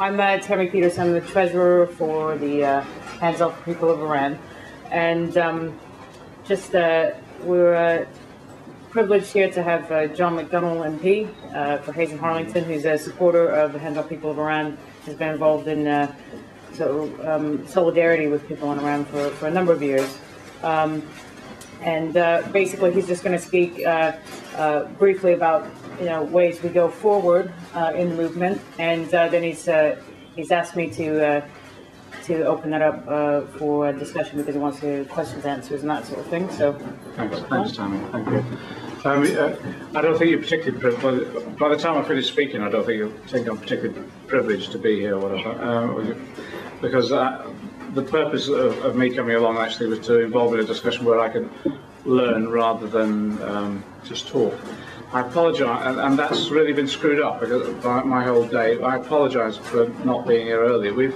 I'm Tammy Peters. I'm the treasurer for the Hands Off People of Iran. And we're privileged here to have John McDonnell MP for Hayes and Harlington, who's a supporter of the Hands Off People of Iran, has been involved in solidarity with people in Iran for a number of years. Basically, he's just going to speak briefly about ways we go forward in the movement, and then he's asked me to open that up for discussion because he wants to questions, answers, and that sort of thing. So, thanks, Tammy. Thank you. I don't think you're particularly privileged. By the time I finish speaking, I don't think you'll think I'm particularly privileged to be here, or whatever, because the purpose of me coming along actually was to involve in a discussion where I could learn rather than just talk. I apologise, and that's really been screwed up by my whole day. I apologise for not being here earlier. We've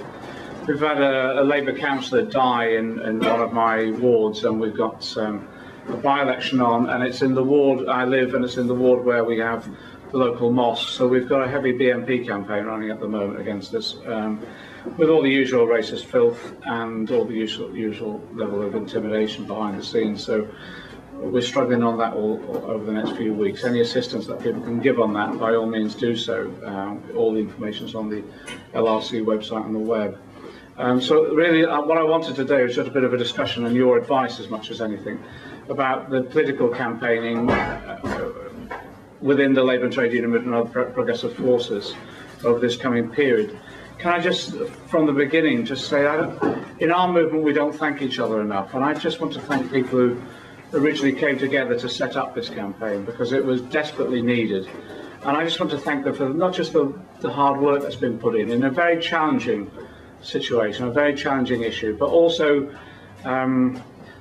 had a Labour councillor die in one of my wards, and we've got a by-election on, and it's in the ward I live, and it's in the ward where we have the local mosque. So we've got a heavy BNP campaign running at the moment against this, with all the usual racist filth and all the usual level of intimidation behind the scenes. So we're struggling on that all over the next few weeks. Any assistance that people can give on that, by all means do so. All the information is on the LRC website on the web. So really what I wanted to do is just a bit of a discussion and your advice as much as anything about the political campaigning within the Labour and Trade Union and other progressive forces over this coming period. Can I just, from the beginning, just say, in our movement we don't thank each other enough, and I just want to thank people who originally came together to set up this campaign, because it was desperately needed. And I just want to thank them for not just the hard work that's been put in a very challenging situation, a very challenging issue, but also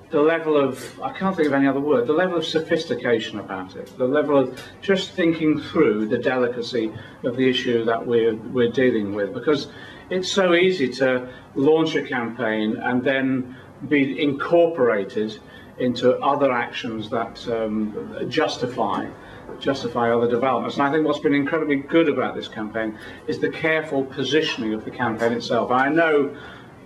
the level of, I can't think of any other word, the level of sophistication about it, the level of just thinking through the delicacy of the issue that we're dealing with, because it's so easy to launch a campaign and then be incorporated into other actions that justify other developments. And I think what's been incredibly good about this campaign is the careful positioning of the campaign itself. I know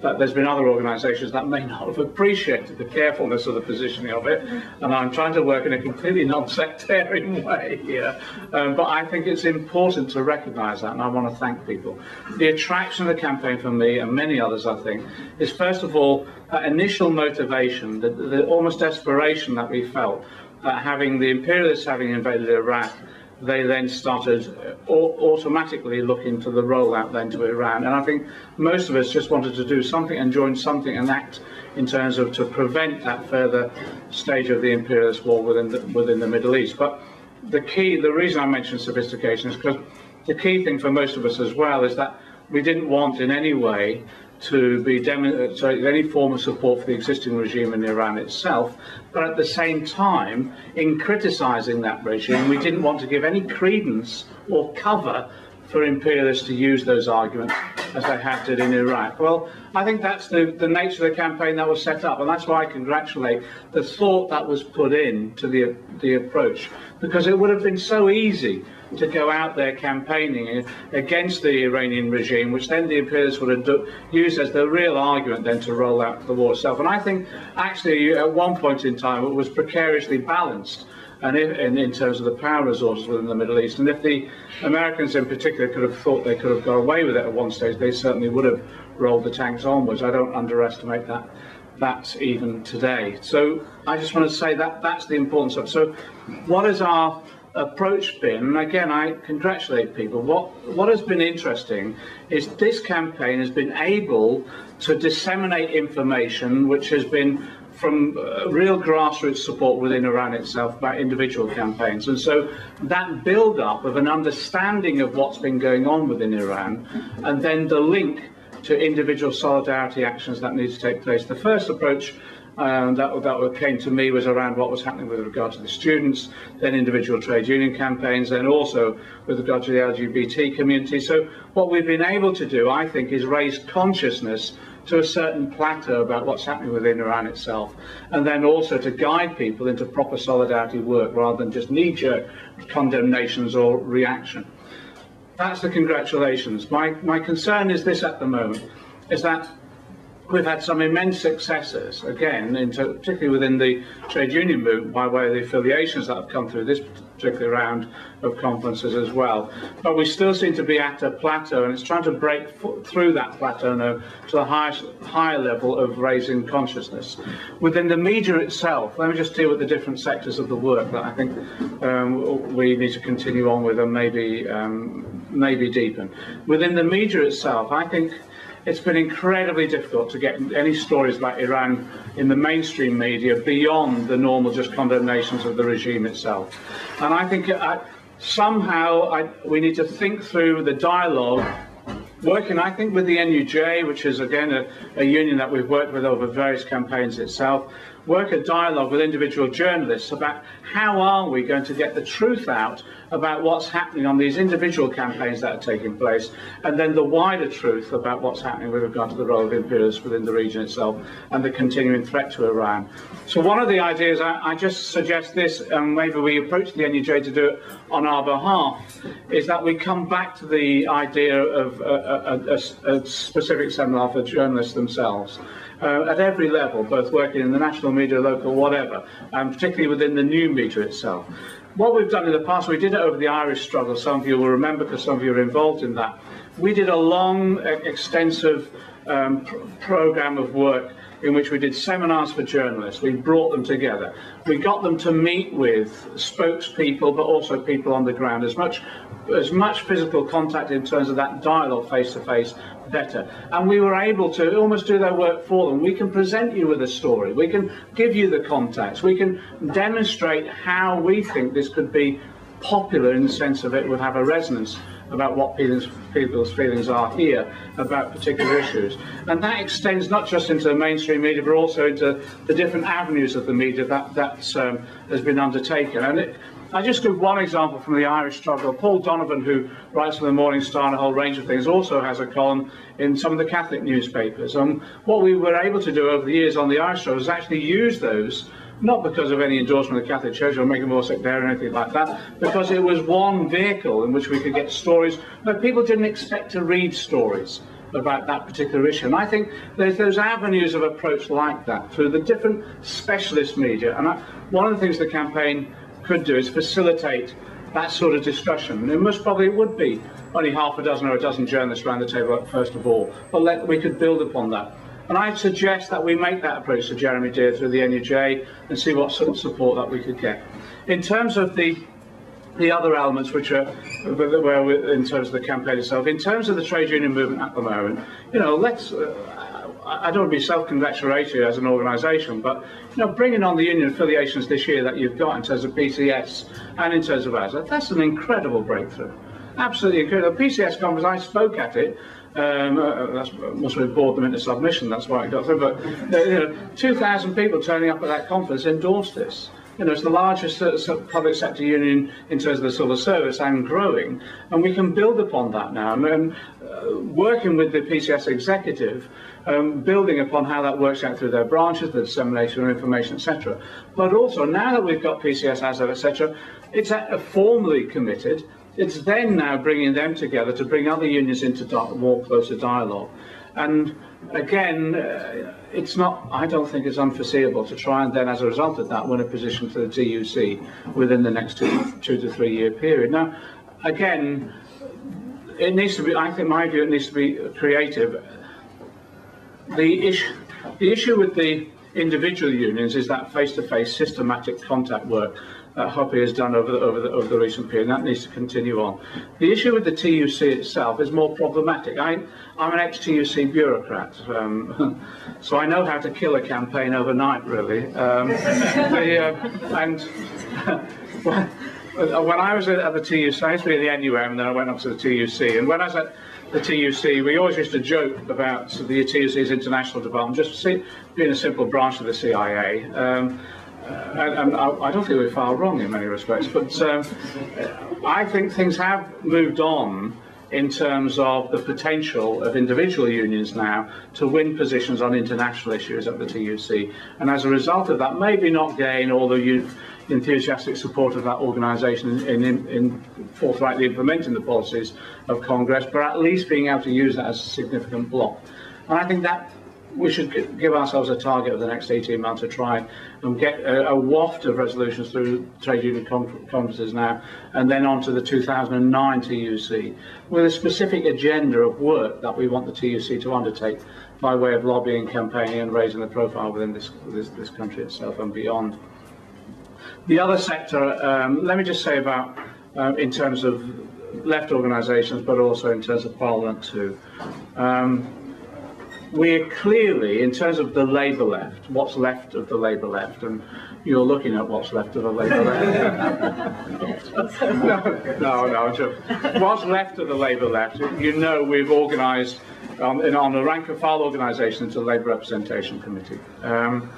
that there's been other organisations that may not have appreciated the carefulness of the positioning of it, and I'm trying to work in a completely non-sectarian way here, but I think it's important to recognise that, and I want to thank people. The attraction of the campaign for me, and many others I think, is first of all that initial motivation, the almost desperation that we felt that the imperialists having invaded Iraq, they then started automatically looking to the rollout then to Iran. And I think most of us just wanted to do something and join something and act in terms of to prevent that further stage of the imperialist war within the Middle East. But the reason I mentioned sophistication is because the key thing for most of us as well is that we didn't want in any way to be demonstrating any form of support for the existing regime in Iran itself, but at the same time, in criticising that regime, we didn't want to give any credence or cover for imperialists to use those arguments as they have did in Iraq. Well, I think that's the nature of the campaign that was set up, and that's why I congratulate the thought that was put in to the approach, because it would have been so easy to go out there campaigning against the Iranian regime, which then the imperialists would have used as the real argument then to roll out the war itself. And I think actually at one point in time it was precariously balanced, and in terms of the power resources within the Middle East. And if the Americans in particular could have thought they could have got away with it at one stage, they certainly would have rolled the tanks onwards. I don't underestimate that even today. So I just want to say that that's the importance of it. So what has our approach been? And again, I congratulate people. What has been interesting is this campaign has been able to disseminate information which has been from real grassroots support within Iran itself about individual campaigns. And so that build-up of an understanding of what's been going on within Iran, and then the link to individual solidarity actions that need to take place. The first approach that came to me was around what was happening with regard to the students, then individual trade union campaigns, then also with regard to the LGBT community. So what we've been able to do, I think, is raise consciousness to a certain plateau about what's happening within Iran itself, and then also to guide people into proper solidarity work rather than just knee-jerk condemnations or reaction. That's the congratulations. My concern is this at the moment, is that we've had some immense successes, again, particularly within the trade union movement by way of the affiliations that have come through this particular round of conferences as well. But we still seem to be at a plateau, and it's trying to break through that plateau now to the higher level of raising consciousness. Within the media itself, let me just deal with the different sectors of the work that I think we need to continue on with and maybe deepen. Within the media itself, I think it's been incredibly difficult to get any stories about Iran in the mainstream media beyond the normal just condemnations of the regime itself. And I think somehow we need to think through the dialogue, working, I think, with the NUJ, which is, again, a union that we've worked with over various campaigns itself, work a dialogue with individual journalists about how are we going to get the truth out about what's happening on these individual campaigns that are taking place, and then the wider truth about what's happening with regard to the role of imperialists within the region itself and the continuing threat to Iran. So one of the ideas, I just suggest this, and maybe we approach the NUJ to do it on our behalf, is that we come back to the idea of a specific seminar for journalists themselves. At every level, both working in the national media, local, whatever, and particularly within the new media itself. What we've done in the past, we did it over the Irish struggle, some of you will remember because some of you are involved in that. We did a long, extensive programme of work in which we did seminars for journalists. We brought them together. We got them to meet with spokespeople, but also people on the ground, as much physical contact in terms of that dialogue face-to-face, better. And we were able to almost do their work for them. We can present you with a story. We can give you the contacts. We can demonstrate how we think this could be popular in the sense of it would have a resonance about what people's feelings are here about particular issues. And that extends not just into the mainstream media, but also into the different avenues of the media that has been undertaken. And I just give one example from the Irish struggle. Paul Donovan, who writes for the Morning Star and a whole range of things, also has a column in some of the Catholic newspapers. And what we were able to do over the years on the Irish struggle is actually use those, not because of any endorsement of the Catholic Church or making it more sectarian or anything like that, because it was one vehicle in which we could get stories that people didn't expect to read stories about that particular issue. And I think there's those avenues of approach like that through the different specialist media. And one of the things the campaign could do is facilitate that sort of discussion. And it would be only half a dozen or a dozen journalists around the table first of all, but we could build upon that. And I suggest that we make that approach to Jeremy Deere through the NUJ and see what sort of support that we could get. In terms of the other elements, which are in terms of the campaign itself, in terms of the trade union movement at the moment, I don't want to be self-congratulatory as an organisation, but bringing on the union affiliations this year that you've got in terms of PCS and in terms of ASA, that's an incredible breakthrough. Absolutely incredible. The PCS conference, I spoke at it. That must have bored them into submission. That's why it got through. But 2,000 people turning up at that conference endorsed this. It's the largest public sector union in terms of the civil service and growing, and we can build upon that now. And working with the PCS executive, building upon how that works out through their branches, the dissemination of information, etc. But also, now that we've got PCS, ASA, etc., it's formally committed. It's then now bringing them together to bring other unions into more closer dialogue. And again, I don't think it's unforeseable to try and then, as a result of that, win a position for the TUC within the next 2 to 3 year period. Now, again, it needs to be, I think, my view, it needs to be creative. The issue with the individual unions is that face-to-face systematic contact work that HOPI has done over the recent period, and that needs to continue on. The issue with the TUC itself is more problematic. I'm an ex-TUC bureaucrat, so I know how to kill a campaign overnight, really. When I was at the TUC, I used to be at the NUM, and then I went up to the TUC, and when I was at the TUC, we always used to joke about the TUC's international department, just being a simple branch of the CIA. And I don't think we're far wrong in many respects, but I think things have moved on in terms of the potential of individual unions now to win positions on international issues at the TUC, and as a result of that, maybe not gain all the enthusiastic support of that organisation in forthrightly implementing the policies of Congress, but at least being able to use that as a significant block. And I think that we should give ourselves a target of the next 18 months to try and get a waft of resolutions through trade union conferences now, and then on to the 2009 TUC, with a specific agenda of work that we want the TUC to undertake by way of lobbying, campaigning and raising the profile within this country itself and beyond. The other sector, let me just say about, in terms of left organisations, but also in terms of Parliament too. We're clearly, in terms of the Labour left, what's left of the Labour left, and you're looking at what's left of the Labour left. No, what's left of the Labour left, you know we've organised on a rank and file organisation into the Labour Representation Committee. And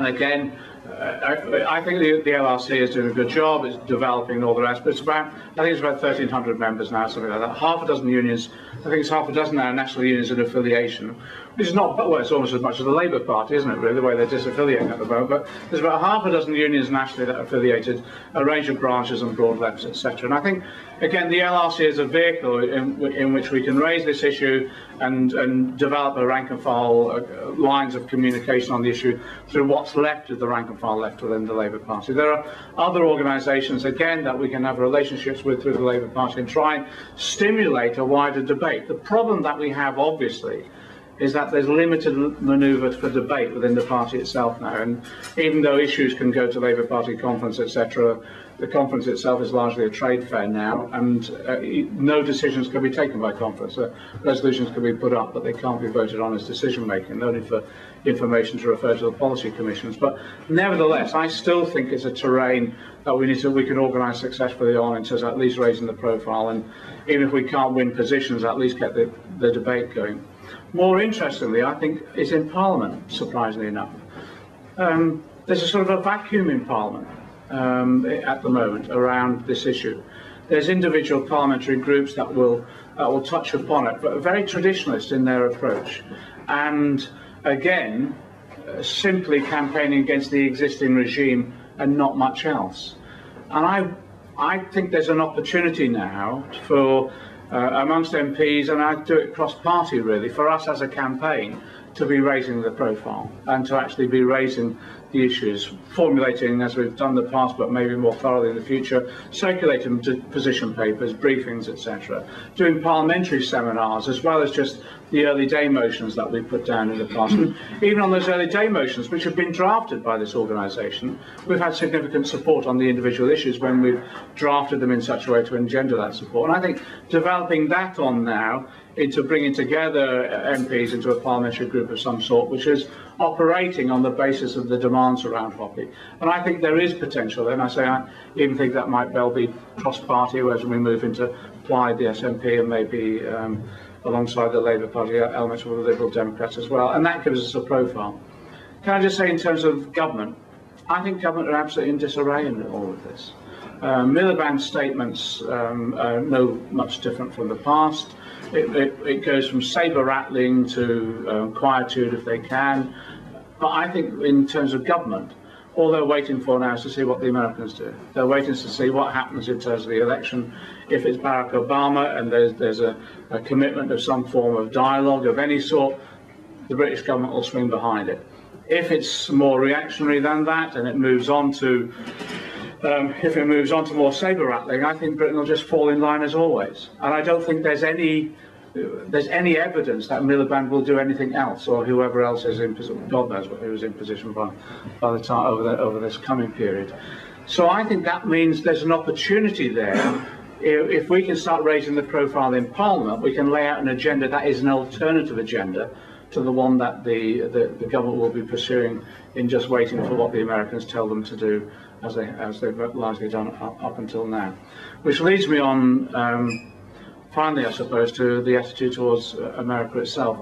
again, I think the LRC is doing a good job, it's developing and all the rest, but it's about, I think it's about 1,300 members now, something like that. Half a dozen unions, I think it's half a dozen now national unions in affiliation, which is not, well, it's almost as much as the Labour Party, isn't it, really, the way they're disaffiliating at the moment, but there's about half a dozen unions nationally that are affiliated, a range of branches and broad lefts, etc. And I think, again, the LRC is a vehicle in which we can raise this issue and develop a rank and file lines of communication on the issue through what's left of the rank and file left within the Labour Party. There are other organisations, again, that we can have relationships with through the Labour Party and try and stimulate a wider debate. The problem that we have, obviously, is that there's limited manoeuvre for debate within the party itself now, and even though issues can go to Labour Party conference, etc., the conference itself is largely a trade fair now, and no decisions can be taken by conference. Resolutions can be put up, but they can't be voted on as decision making, only for information to refer to the policy commissions. But nevertheless, I still think it's a terrain that we can organise successfully on in terms of at least raising the profile, and even if we can't win positions, at least get the debate going. More interestingly, I think, is in Parliament, surprisingly enough. There's a sort of a vacuum in Parliament at the moment around this issue. There's individual parliamentary groups that will touch upon it, but are very traditionalist in their approach. And again, simply campaigning against the existing regime and not much else. And I think there's an opportunity now for amongst MPs, and I do it cross-party really, for us as a campaign to be raising the profile and to actually be raising the issues, formulating as we've done in the past, but maybe more thoroughly in the future, circulating position papers, briefings, etc., doing parliamentary seminars, as well as just the early day motions that we put down in the past. And even on those early day motions, which have been drafted by this organisation, we've had significant support on the individual issues when we've drafted them in such a way to engender that support. And I think developing that on now into bringing together MPs into a parliamentary group of some sort, which is operating on the basis of the demands around HOPI. And I think there is potential there, and I even think that might well be cross-party as we move into Plaid, the SNP, and maybe alongside the Labour Party elements with the Liberal Democrats as well, and that gives us a profile. Can I just say, in terms of government, I think government are absolutely in disarray in all of this. Miliband's statements are no much different from the past. It goes from sabre-rattling to quietude if they can. But I think in terms of government, all they're waiting for now is to see what the Americans do. They're waiting to see what happens in terms of the election. If it's Barack Obama and there's a commitment of some form of dialogue of any sort, the British government will swing behind it. If it's more reactionary than that and it moves on to more sabre-rattling, I think Britain will just fall in line as always. And I don't think there's any evidence that Miliband will do anything else, or whoever else is in position. God knows who is in position by the time over this coming period. So I think that means there's an opportunity there. If we can start raising the profile in Parliament, we can lay out an agenda that is an alternative agenda to the one that the government will be pursuing in just waiting for what the Americans tell them to do, as they've largely done up until now. Which leads me on, finally, I suppose, to the attitude towards America itself.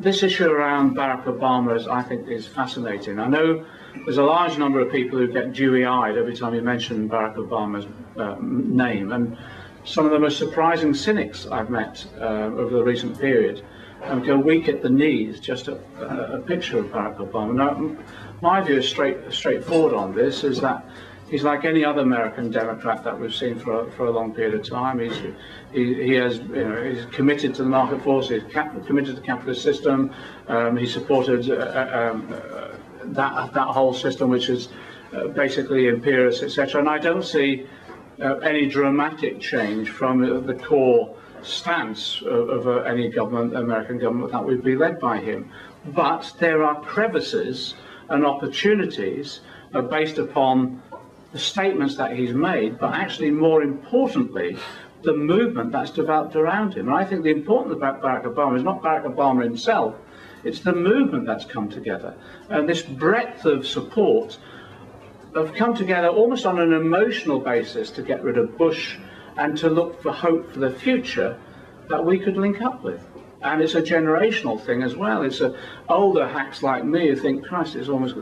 This issue around Barack Obama, I think, is fascinating. I know there's a large number of people who get dewy-eyed every time you mention Barack Obama's name, and some of the most surprising cynics I've met over the recent period go weak at the knees just at a picture of Barack Obama. Now, my view is straightforward on this, is that he's like any other American Democrat that we've seen for a long period of time. He's committed to the market force. He's committed to the capitalist system. He supported that whole system, which is basically imperialist, etc. And I don't see any dramatic change from the core stance of any government, American government, that would be led by him. But there are crevices and opportunities based upon the statements that he's made, but actually more importantly, the movement that's developed around him. And I think the important about Barack Obama is not Barack Obama himself, it's the movement that's come together. And this breadth of support have come together almost on an emotional basis to get rid of Bush and to look for hope for the future that we could link up with. And it's a generational thing as well. It's older hacks like me who think, Christ, it's almost,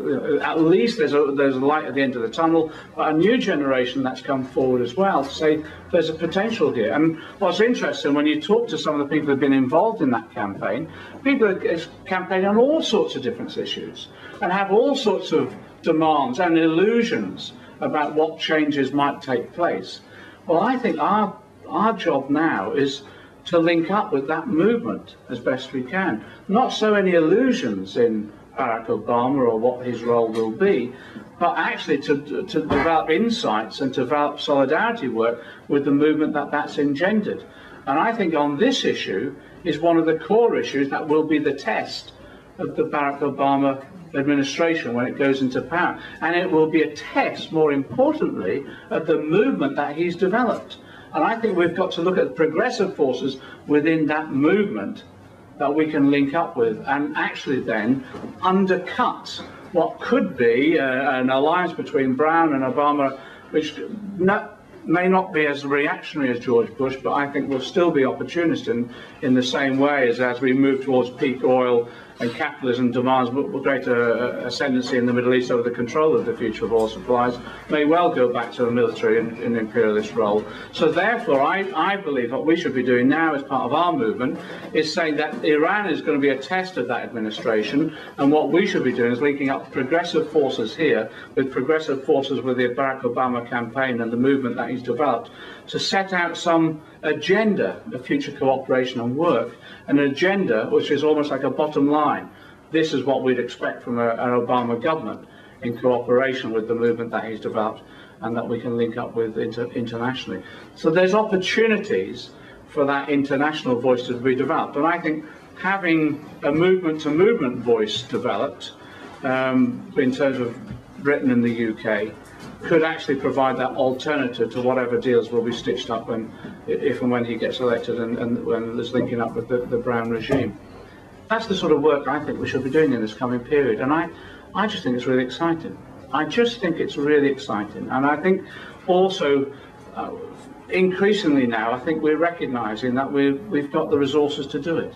at least there's a light at the end of the tunnel, but a new generation that's come forward as well to say there's a potential here. And what's interesting, when you talk to some of the people who've been involved in that campaign, people are campaigning on all sorts of different issues and have all sorts of demands and illusions about what changes might take place. Well, I think our job now is to link up with that movement as best we can. Not so any illusions in Barack Obama or what his role will be, but actually to develop insights and to develop solidarity work with the movement that's engendered. And I think on this issue is one of the core issues that will be the test of the Barack Obama administration when it goes into power. And it will be a test, more importantly, of the movement that he's developed. And I think we've got to look at the progressive forces within that movement that we can link up with and actually then undercut what could be an alliance between Brown and Obama, which may not be as reactionary as George Bush, but I think will still be opportunist in the same way as we move towards peak oil and capitalism demands greater ascendancy in the Middle East over the control of the future of oil supplies, may well go back to a military and imperialist role. So therefore, I believe what we should be doing now as part of our movement is saying that Iran is going to be a test of that administration, and what we should be doing is linking up progressive forces here with progressive forces with the Barack Obama campaign and the movement that he's developed to set out some agenda of future cooperation and work, an agenda which is almost like a bottom line. This is what we'd expect from an Obama government in cooperation with the movement that he's developed and that we can link up with internationally. So there's opportunities for that international voice to be developed. And I think having a movement-to-movement voice developed in terms of Britain and the UK could actually provide that alternative to whatever deals will be stitched up if and when he gets elected and when there's linking up with the Brown regime. That's the sort of work I think we should be doing in this coming period, and I just think it's really exciting. I just think it's really exciting, and I think also increasingly now I think we're recognising that we've got the resources to do it.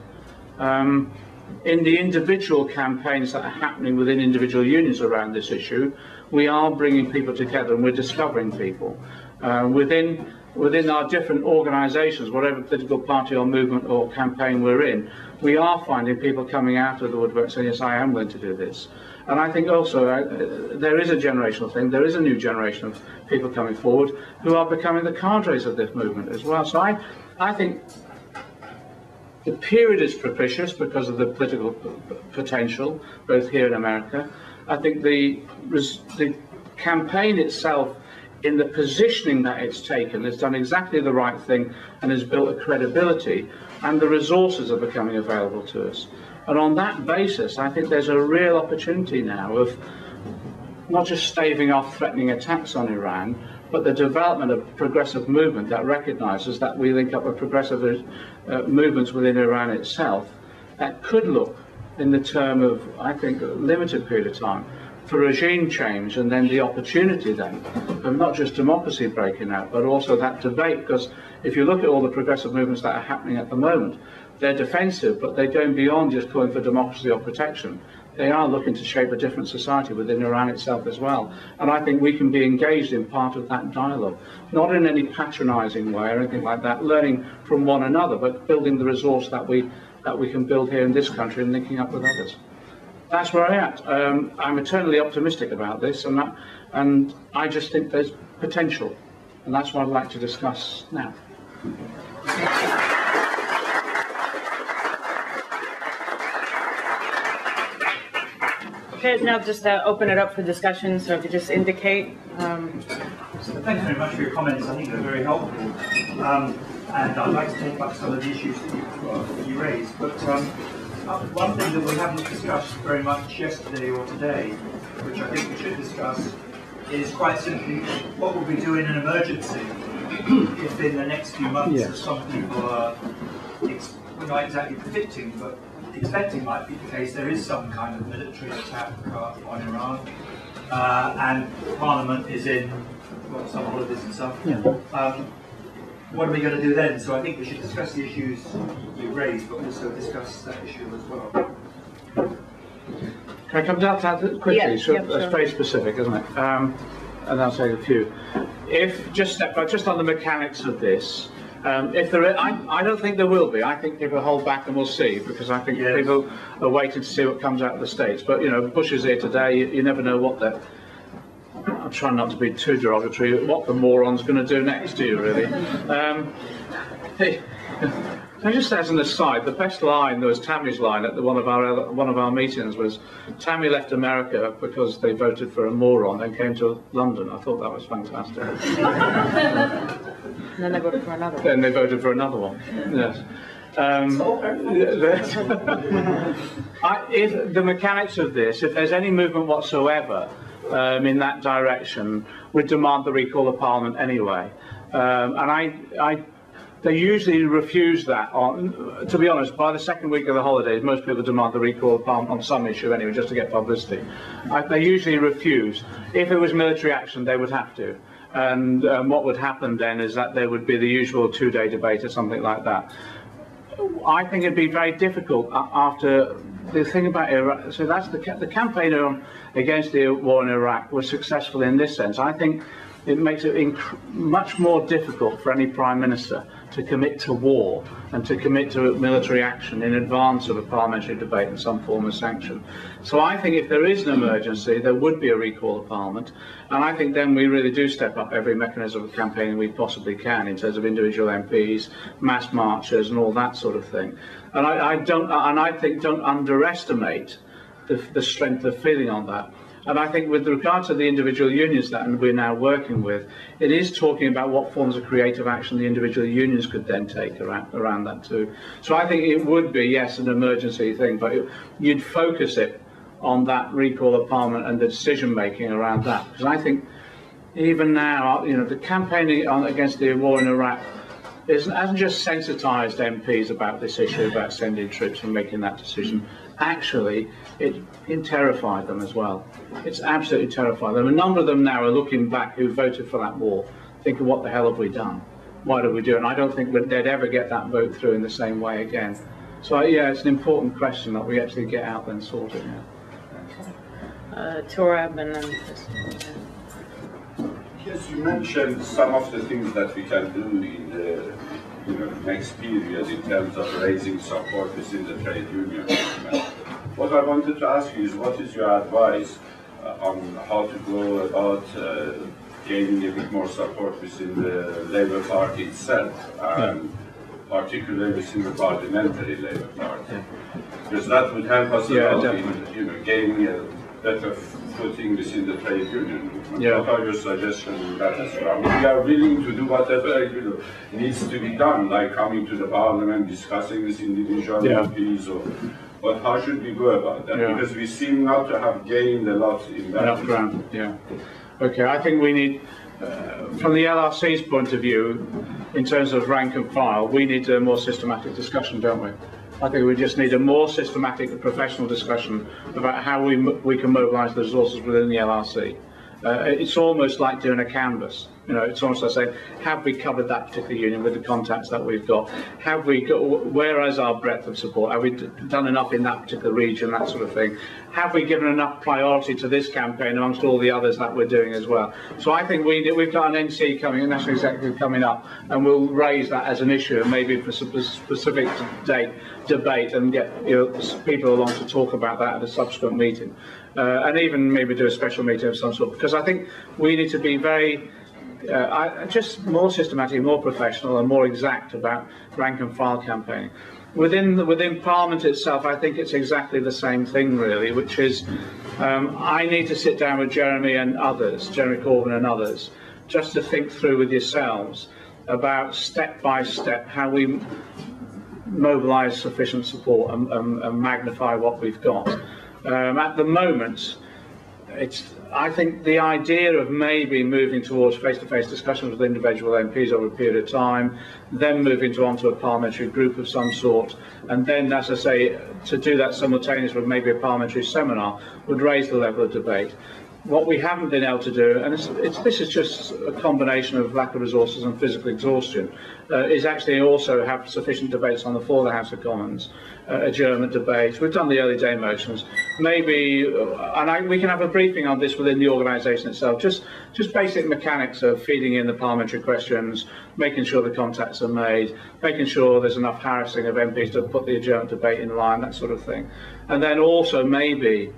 In the individual campaigns that are happening within individual unions around this issue, we are bringing people together and we're discovering people. Within our different organisations, whatever political party or movement or campaign we're in, we are finding people coming out of the woodwork saying, yes, I am willing to do this. And I think also there is a generational thing, there is a new generation of people coming forward who are becoming the cadres of this movement as well. So I think the period is propitious because of the political potential, both here in America. I think the campaign itself, in the positioning that it's taken, has done exactly the right thing and has built a credibility, and the resources are becoming available to us. And on that basis, I think there's a real opportunity now of not just staving off threatening attacks on Iran, but the development of a progressive movement that recognises that we link up with progressive movements within Iran itself that could look, in the term of, I think, a limited period of time, for regime change, and then the opportunity then of not just democracy breaking out, but also that debate. Because if you look at all the progressive movements that are happening at the moment, they're defensive, but they're going beyond just calling for democracy or protection. They are looking to shape a different society within Iran itself as well. And I think we can be engaged in part of that dialogue, not in any patronising way or anything like that, learning from one another, but building the resource that we can build here in this country and linking up with others. that's where I'm at. I'm eternally optimistic about this, and I just think there's potential, and that's what I'd like to discuss now. Okay, now just open it up for discussion, so if you just indicate. Thanks very much for your comments. I think they're very helpful. And I'd like to take up some of the issues that you raised. But one thing that we haven't discussed very much yesterday or today, which I think we should discuss, is quite simply what will we do in an emergency if in the next few months, as some people are, we're not exactly predicting, but expecting might be the case, there is some kind of military attack on Iran, and Parliament is in some holidays and stuff. What are we going to do then? So I think we should discuss the issues you raised, but also discuss that issue as well. Can I come down to that quickly? Yeah, Sure. yep, sure. That's very specific, isn't it? And I'll say a few. If just step back, just on the mechanics of this, if there is, I don't think there will be. I think people hold back and we'll see, because I think people are waiting to see what comes out of the States. But, you know, Bush is here today, you never know what they're... I'm trying not to be too derogatory, what the moron's going to do next to you, really. Can I just say as an aside, the best line, there was Tammy's line at one of our meetings, was Tammy left America because they voted for a moron and came to London. I thought that was fantastic. And then they voted for another one. Then they voted for another one, yes. If the mechanics of this, if there's any movement whatsoever in that direction, would demand the recall of Parliament anyway. And they usually refuse that. To be honest, by the second week of the holidays, most people demand the recall of Parliament on some issue anyway, just to get publicity. They usually refuse. If it was military action, they would have to. And what would happen then is that there would be the usual two-day debate or something like that. I think it'd be very difficult after the thing about Iraq. So that's the campaign against the war in Iraq was successful in this sense. I think it makes it much more difficult for any Prime Minister to commit to war and to commit to military action in advance of a parliamentary debate and some form of sanction. So I think if there is an emergency, there would be a recall of Parliament, and I think then we really do step up every mechanism of campaigning we possibly can in terms of individual MPs, mass marches, and all that sort of thing. And I think don't underestimate the strength of feeling on that. And I think with regard to the individual unions that we're now working with, it is talking about what forms of creative action the individual unions could then take around that too. So I think it would be, yes, an emergency thing, but you'd focus it on that recall of Parliament and the decision making around that. Because I think even now, you know, the campaigning against the war in Iraq hasn't just sensitised MPs about this issue, about sending troops and making that decision. Actually, it terrified them as well. It's absolutely terrified them. A number of them now are looking back who voted for that war, thinking, what the hell have we done? Why did we do it? And I don't think they'd ever get that vote through in the same way again. So, yeah, it's an important question that we actually get out there and sort it. Yeah. Torab and then... Yes, you mentioned some of the things that we can do in the next period in terms of raising support within the trade union movement. What I wanted to ask you is, what is your advice on how to go about gaining a bit more support within the Labour Party itself, and particularly within the parliamentary Labour Party? Because that would help us a lot in gaining a better footing within the trade union movement. What are your suggestions in that as well? I mean, we are willing to do whatever needs to be done, like coming to the Parliament, discussing with individual MPs, but how should we go about that? Because we seem not to have gained a lot in that. Enough ground, Okay, I think we need, from the LRC's point of view, in terms of rank and file, we need a more systematic discussion, don't we? I think we just need a more systematic and professional discussion about how we can mobilise the resources within the LRC. It's almost like doing a canvas. You know, it's almost like saying, have we covered that particular union with the contacts that we've got? Have we got, where is our breadth of support? Have we done enough in that particular region, that sort of thing? Have we given enough priority to this campaign amongst all the others that we're doing as well? So I think we've got an NC coming, a National Executive coming up, and we'll raise that as an issue, and maybe for some specific debate, and get people along to talk about that at a subsequent meeting. And even maybe do a special meeting of some sort, because I think we need to be very just more systematic, more professional, and more exact about rank and file campaigning. Within Parliament itself, I think it's exactly the same thing, really, which is I need to sit down with Jeremy and others, Jeremy Corbyn and others, just to think through with yourselves about step by step how we mobilise sufficient support and magnify what we've got. At the moment, I think the idea of maybe moving towards face-to-face discussions with individual MPs over a period of time, then moving onto a parliamentary group of some sort, and then, as I say, to do that simultaneously with maybe a parliamentary seminar would raise the level of debate. What we haven't been able to do, and this is just a combination of lack of resources and physical exhaustion, is actually also have sufficient debates on the floor of the House of Commons, adjournment debates. We've done the early day motions. Maybe, we can have a briefing on this within the organisation itself, just basic mechanics of feeding in the parliamentary questions, making sure the contacts are made, making sure there's enough harassing of MPs to put the adjournment debate in line, that sort of thing. And then also maybe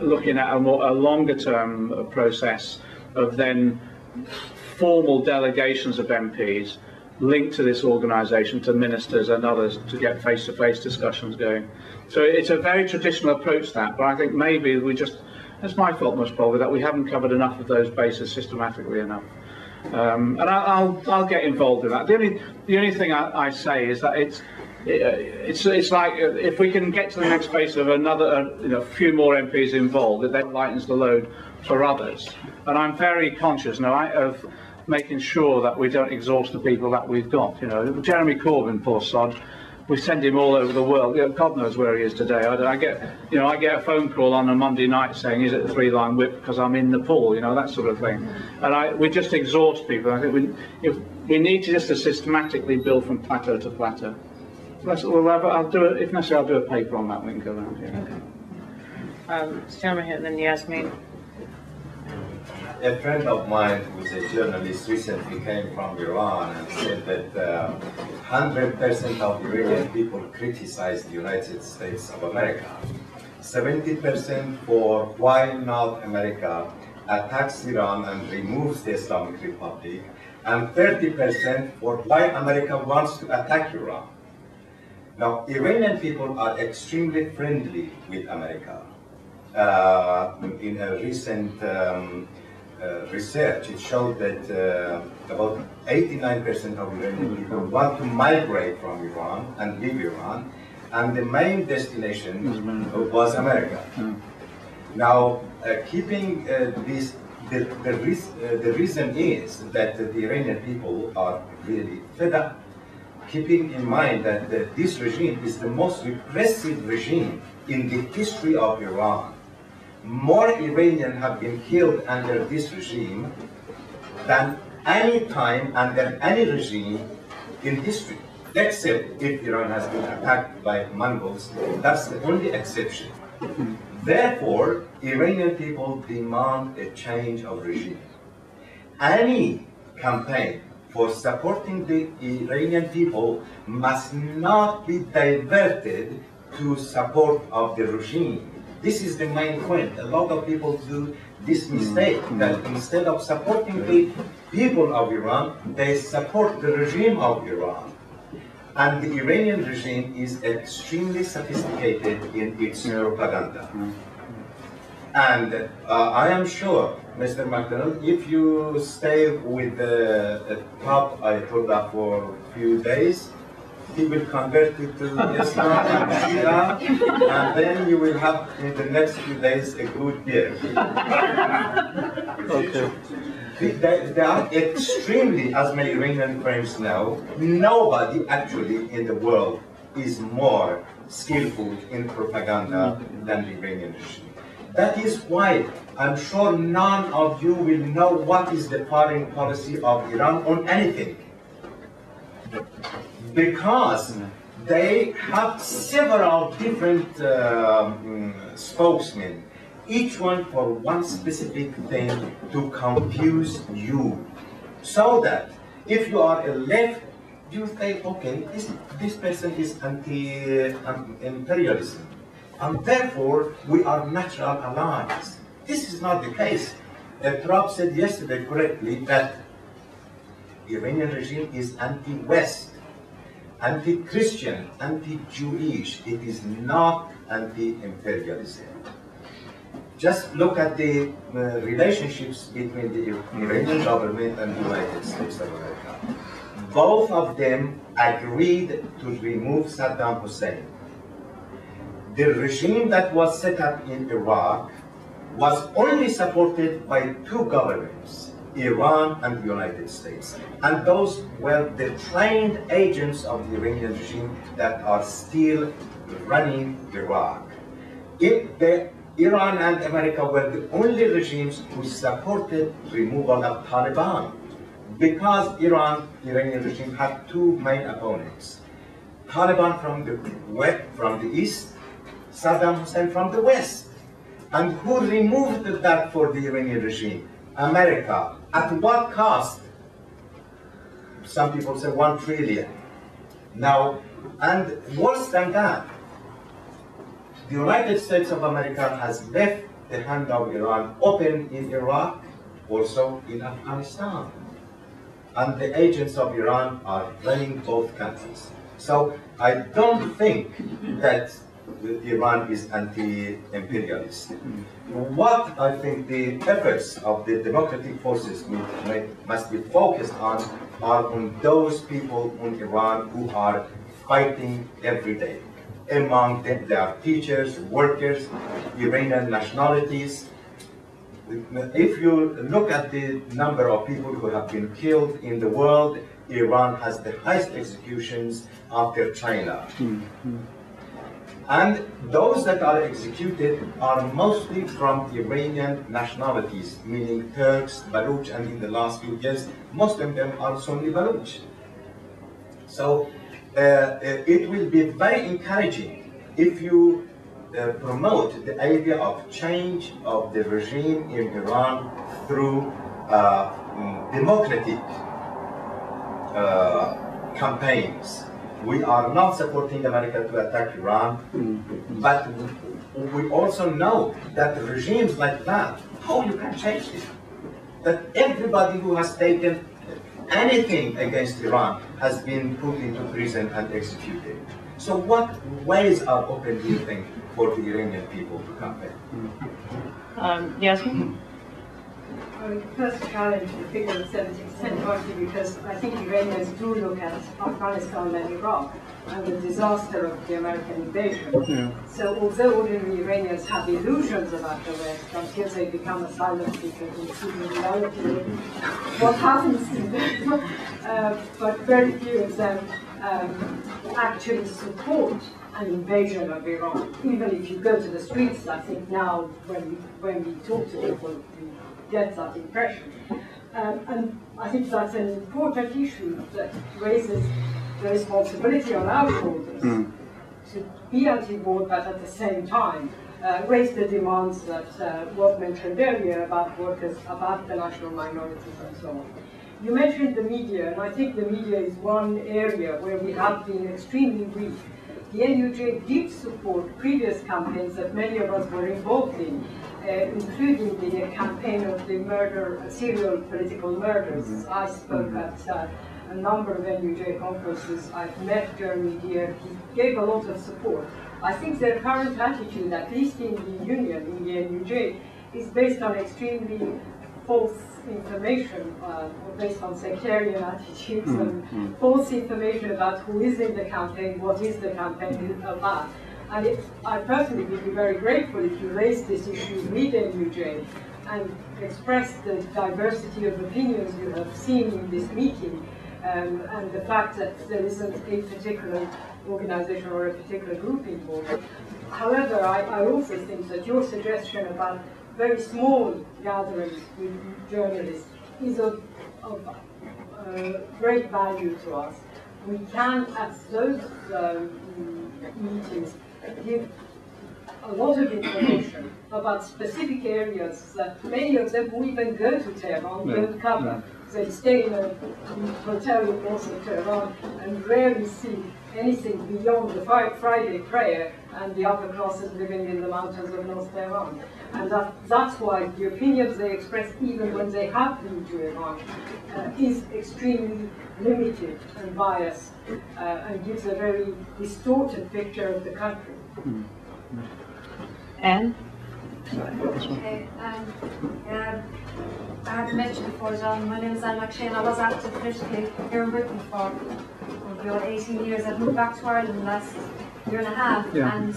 looking at a longer term process of then formal delegations of MPs linked to this organisation, to ministers and others, to get face-to-face discussions going. So it's a very traditional approach, that, but I think maybe it's my fault most probably, that we haven't covered enough of those bases systematically enough. And I'll get involved in that. The only thing I say is that it's like if we can get to the next phase of another few more MPs involved, it then lightens the load for others. And I'm very conscious now of making sure that we don't exhaust the people that we've got. Jeremy Corbyn, poor sod, we send him all over the world. God knows where he is today. I get a phone call on a Monday night saying, "Is it the three-line whip because I'm in Nepal?" That sort of thing. And we just exhaust people. I think we need to just systematically build from plateau to plateau. I'll do it if necessary. I'll do a paper on that. We can go around here. Okay. This gentleman here, and then Yasmin. A friend of mine, who is a journalist, recently came from Iran and said that 100% of Iranian people criticize the United States of America. 70% for why North America attacks Iran and removes the Islamic Republic, and 30% for why America wants to attack Iran. Now, Iranian people are extremely friendly with America. In a recent research, it showed that about 89% of Iranian people want to migrate from Iran and leave Iran, and the main destination was America. Now, keeping this, the reason is that the Iranian people are really fed up, keeping in mind that this regime is the most repressive regime in the history of Iran. More Iranians have been killed under this regime than any time under any regime in history, except if Iran has been attacked by Mongols. That's the only exception. Therefore, Iranian people demand a change of regime. Any campaign for supporting the Iranian people must not be diverted to support of the regime. This is the main point. A lot of people do this mistake, that instead of supporting the people of Iran, they support the regime of Iran. And the Iranian regime is extremely sophisticated in its propaganda. And I am sure, Mr. McDonnell, if you stay with the top Ayatollah for a few days, he will convert you to Islam and Shia, and then you will have in the next few days a good beer. Okay. They are extremely, as my Iranian friends know, nobody actually in the world is more skillful in propaganda than the Iranian regime. That is why I'm sure none of you will know what is the foreign policy of Iran on anything. Because they have several different spokesmen, each one for one specific thing to confuse you. So that if you are a left, you think, okay, this person is anti-imperialism, and therefore we are natural allies. This is not the case. Trump said yesterday correctly that the Iranian regime is anti-West, anti-Christian, anti-Jewish. It is not anti-imperialism. Just look at the relationships between the Iranian government and the United States of America. Both of them agreed to remove Saddam Hussein. The regime that was set up in Iraq was only supported by two governments, Iran and the United States. And those were the trained agents of the Iranian regime that are still running Iraq. Iran and America were the only regimes who supported removal of Taliban, because Iranian regime had two main opponents: Taliban from the west, from the east, Saddam Hussein from the west. And who removed that for the Iranian regime? America. At what cost? Some people say 1 trillion. Now, and worse than that, the United States of America has left the hand of Iran open in Iraq, also in Afghanistan. And the agents of Iran are running both countries. So I don't think that Iran is anti-imperialist. What I think the efforts of the democratic forces must be focused on are on those people in Iran who are fighting every day. Among them, there are teachers, workers, Iranian nationalities. If you look at the number of people who have been killed in the world, Iran has the highest executions after China. And those that are executed are mostly from Iranian nationalities, meaning Turks, Baluch, and in the last few years, most of them are Sunni Baluch. So it will be very encouraging if you promote the idea of change of the regime in Iran through democratic campaigns. We are not supporting America to attack Iran, but we also know that regimes like that, how you can change it? That everybody who has taken anything against Iran has been put into prison and executed. So what ways are open, do you think, for the Iranian people to campaign? Yasmin? First challenge the figure of 70% partly because I think Iranians do look at Afghanistan and Iraq and the disaster of the American invasion. So although ordinary Iranians have illusions about the West until they become asylum seekers and see in reality what happens to them, but very few of them actually support an invasion of Iran. Even if you go to the streets, I think now when we talk to people, get that impression. And I think that's an important issue that raises the responsibility on our shoulders to be anti-war, but at the same time raise the demands that was mentioned earlier about workers, about the national minorities and so on. You mentioned the media, and I think the media is one area where we have been extremely weak. The NUJ did support previous campaigns that many of us were involved in, including the campaign of the serial political murders. I spoke at a number of NUJ conferences. I've met Jeremy Deere. He gave a lot of support. I think their current attitude, at least in the union, in the NUJ, is based on extremely false information, or based on sectarian attitudes and false information about who is in the campaign, what is the campaign about. And I personally would be very grateful if you raise this issue with NUJ and express the diversity of opinions you have seen in this meeting and the fact that there isn't a particular organization or a particular group involved. However, I also think that your suggestion about very small gatherings with journalists is of great value to us. We can, at those meetings, give a lot of information about specific areas that many of them who even go to Tehran don't cover. They stay in a hotel in north of Tehran and rarely see anything beyond the Friday prayer and the upper classes living in the mountains of North Tehran. And that's why the opinions they express, even when they have been to Iran, is extremely limited and biased and gives a very distorted picture of the country. Anne? Okay, I had mentioned before, John, my name is Anne McShane. I was active politically here in Britain for about 18 years. I've moved back to Ireland the last year and a half, and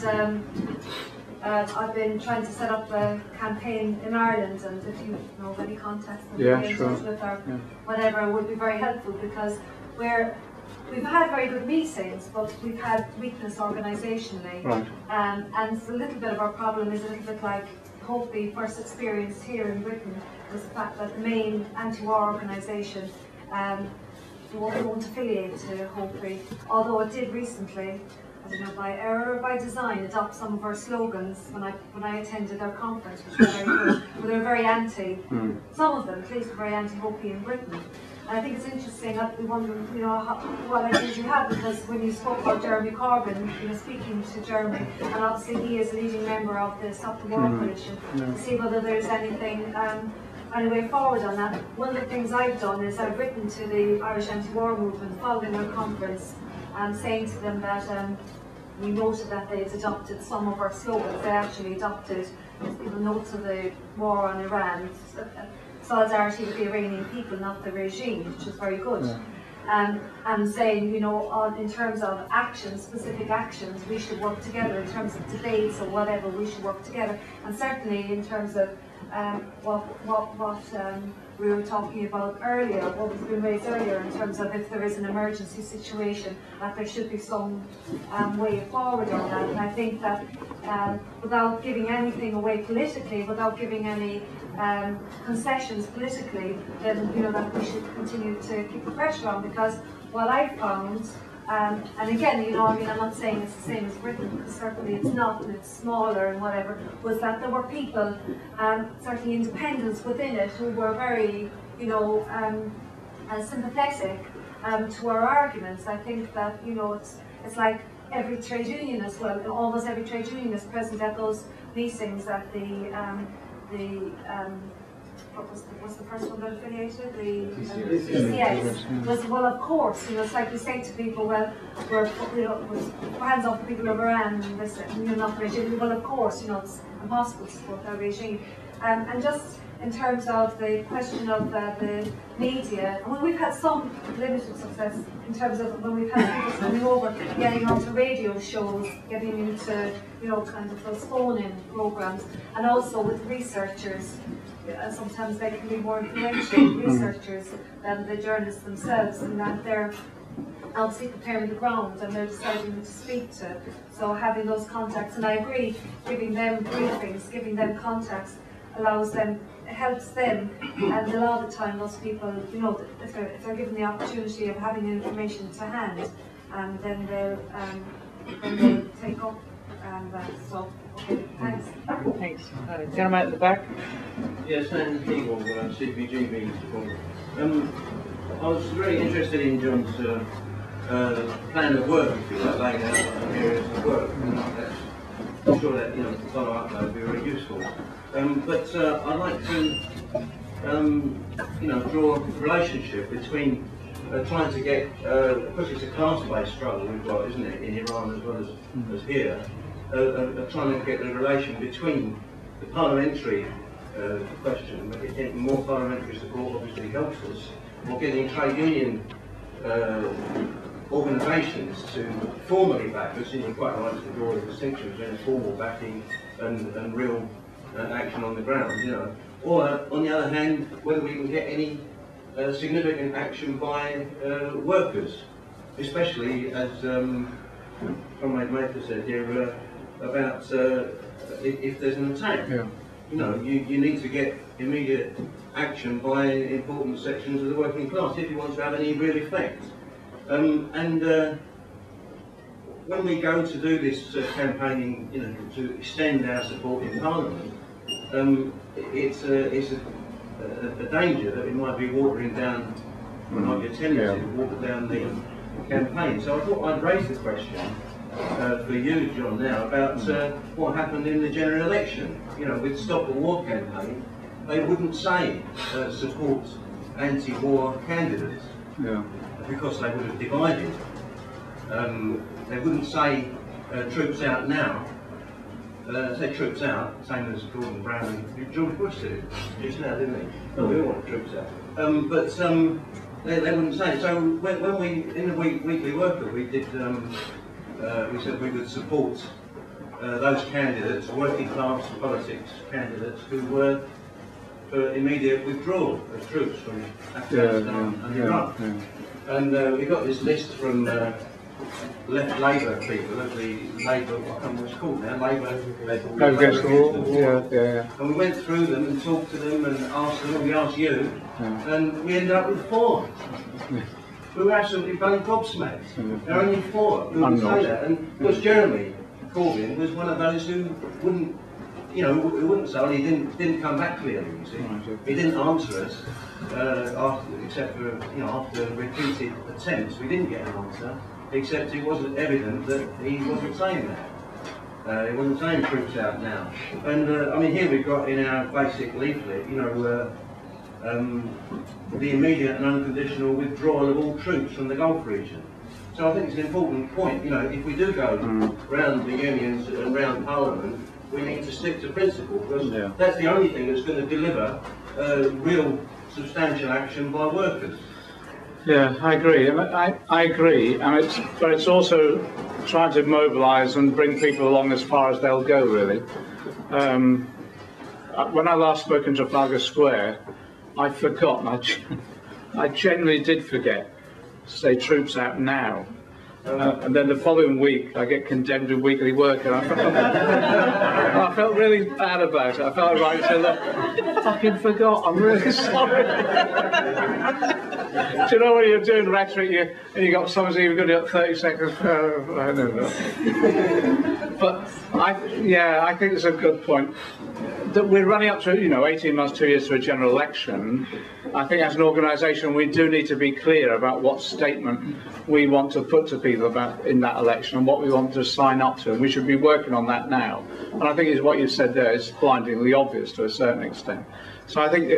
I've been trying to set up a campaign in Ireland, and if you know of any contacts that you're in touch with or whatever, it would be very helpful, because we've had very good meetings, but we've had weakness organisationally. Right. And a little bit of our problem is a little bit like HOPI first experienced here in Britain, was the fact that the main anti-war organisation won't affiliate to HOPI, although it did recently, I don't know, by error or by design, adopt some of our slogans when I attended their conference, which was very good. But they were very anti, some of them at least were very anti-HOPI in Britain. And I think it's interesting that we wonder, you know, what ideas you have, because when you spoke about Jeremy Corbyn, you know, speaking to Jeremy, and obviously he is a leading member of the Stop the War Coalition, to see whether there's anything, any way forward on that. One of the things I've done is I've written to the Irish anti-war movement following their conference, saying to them that we noted that they had adopted some of our slogans. They actually adopted, you know, notes of the war on Iran, solidarity with the Iranian people, not the regime, which is very good. And saying, you know, in terms of actions, specific actions, we should work together. In terms of debates or whatever, we should work together. And certainly in terms of what we were talking about earlier, what was been raised earlier, in terms of if there is an emergency situation, that there should be some way forward on that. And I think that without giving anything away politically, without giving any concessions politically, then, you know, that we should continue to keep the pressure on, because what I found, and again, you know, I mean, I'm not saying it's the same as Britain, because certainly it's not, and it's smaller and whatever, was that there were people, certainly independents within it, who were very, you know, sympathetic to our arguments. I think that, you know, it's like every trade union as well, almost every trade union is present at those meetings at what was the first one that affiliated? The CCS. Was, well, of course, you know, it's like we say to people, well, we're, you know, we're hands off the people of Iran and this, and you're not the regime. Well, of course, you know, it's impossible to support that regime. And just in terms of the question of the media, well, we've had some limited success in terms of when we've had people coming over, getting onto radio shows, getting into, you know, kind of those phone-in programs, and also with researchers. Sometimes they can be more influential researchers than the journalists themselves, and that they're obviously preparing the ground and they're deciding who to speak to. So having those contacts, and I agree, giving them briefings, giving them contacts, allows them, helps them, and a lot of the time those people, you know, if they're given the opportunity of having information to hand, then they'll take up that. So, okay, thanks. Thanks. Gentleman at the back. Yes, and Hegel, CPGB. I was very interested in John's plan of work, if you like, laying out areas of work. I'm sure that, you know, to follow up that would be very useful. But I'd like to, you know, draw a relationship between trying to get, because it's a class-based struggle we've got, isn't it, in Iran as well as here, trying to get the relation between the parliamentary question, but getting more parliamentary support obviously helps us, or getting trade union organisations to formally back us, and you're quite right to draw the distinction between formal backing and real action on the ground, you know. Or on the other hand, whether we can get any significant action by workers, especially as Comrade Maker said here about if there's an attack. Yeah. You know, you need to get immediate action by important sections of the working class if you want to have any real effect. When we go to do this campaigning, you know, to extend our support in Parliament, it's a danger that we might be watering down, or might be a tendency to water down the campaign. So I thought I'd raise the question for you, John, now about what happened in the general election. You know, with Stop the War campaign, they wouldn't say support anti-war candidates because they would have divided. They wouldn't say troops out now. Say troops out, same as Gordon Brown and George Bush did it just now, didn't he? No, we all want troops out. But they wouldn't say. So when we, in the Weekly Worker, we did, we said we would support those candidates, working class politics candidates, who were for immediate withdrawal of troops from Afghanistan and Iraq. And we got this list from left Labour people of the Labour, I can't remember what it's called now, Labour Against the War. And we went through them and talked to them and asked them, and we asked you, and we ended up with 4. We were absolutely bloody gobsmacked. There are only 4 who would say that. And of course Jeremy Corbyn was one of those who wouldn't, you know, who wouldn't say, well, he didn't come back clearly, you see. He didn't answer us, except for, you know, after repeated attempts, we didn't get an answer. Except it wasn't evident that he wasn't saying that. He wasn't saying troops out now. And I mean, here we've got in our basic leaflet, you know, the immediate and unconditional withdrawal of all troops from the Gulf region. So I think it's an important point. You know, if we do go round the unions and round Parliament, we need to stick to principle, because that's the only thing that's going to deliver real substantial action by workers. Yeah, I agree. I agree, and but it's also trying to mobilise and bring people along as far as they'll go, really. When I last spoke in Trafalgar Square, I'd forgotten, I genuinely did forget to say troops out now. And then the following week, I get condemned in Weekly Worker. I felt really bad about it. I felt right to say, look, I fucking forgot. I'm really sorry. Do you know when you're doing rhetoric, and you got someone saying you've got to do 30 seconds? I don't know. But I think it's a good point. That we're running up to, you know, 18 months, 2 years to a general election. I think as an organisation we do need to be clear about what statement we want to put to people about in that election and what we want to sign up to, and we should be working on that now. And I think is what you said there is blindingly obvious to a certain extent. So I think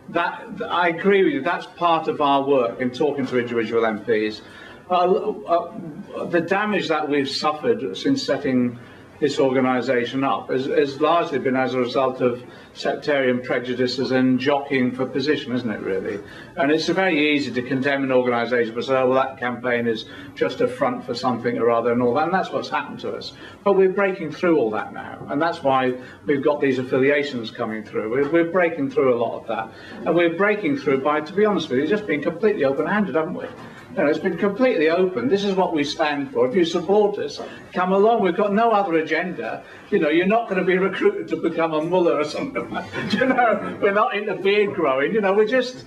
that I agree with you, that's part of our work in talking to individual MPs. The damage that we've suffered since setting this organisation up has largely been as a result of sectarian prejudices and jockeying for position, isn't it, really? And it's very easy to condemn an organisation for saying, oh, well, that campaign is just a front for something or other and all that, and that's what's happened to us. But we're breaking through all that now, and that's why we've got these affiliations coming through. We're breaking through a lot of that, and we're breaking through by, to be honest with you, just being completely open-handed, haven't we? You know, it's been completely open. This is what we stand for. If you support us, come along. We've got no other agenda. You know, you're not going to be recruited to become a mullah or something like that. You know, we're not into beard growing. You know, we're just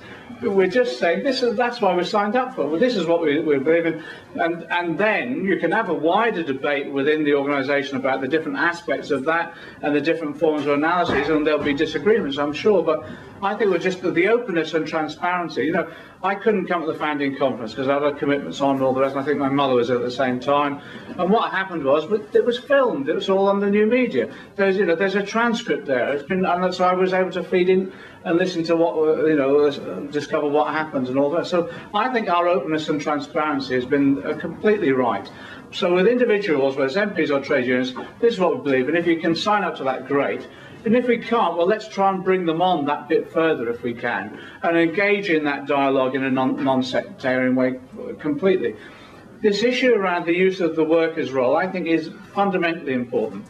saying that's why we're signed up for. Well, this is what we believe in, and then you can have a wider debate within the organisation about the different aspects of that and the different forms of analysis, and there'll be disagreements, I'm sure. But I think we're just the openness and transparency. You know, I couldn't come to the founding conference because I had commitments on and all the rest. And I think my mother was at the same time. And what happened was, it was filmed. It was all on the new media. There's a transcript there. And so I was able to feed in and listen to what, discover what happens and all that. So I think our openness and transparency has been completely right. So with individuals, whether it's MPs or trade unions, this is what we believe. And if you can sign up to that, great. And if we can't, well, let's try and bring them on that bit further if we can, and engage in that dialogue in a non-sectarian way completely. This issue around the use of the workers' role, I think, is fundamentally important.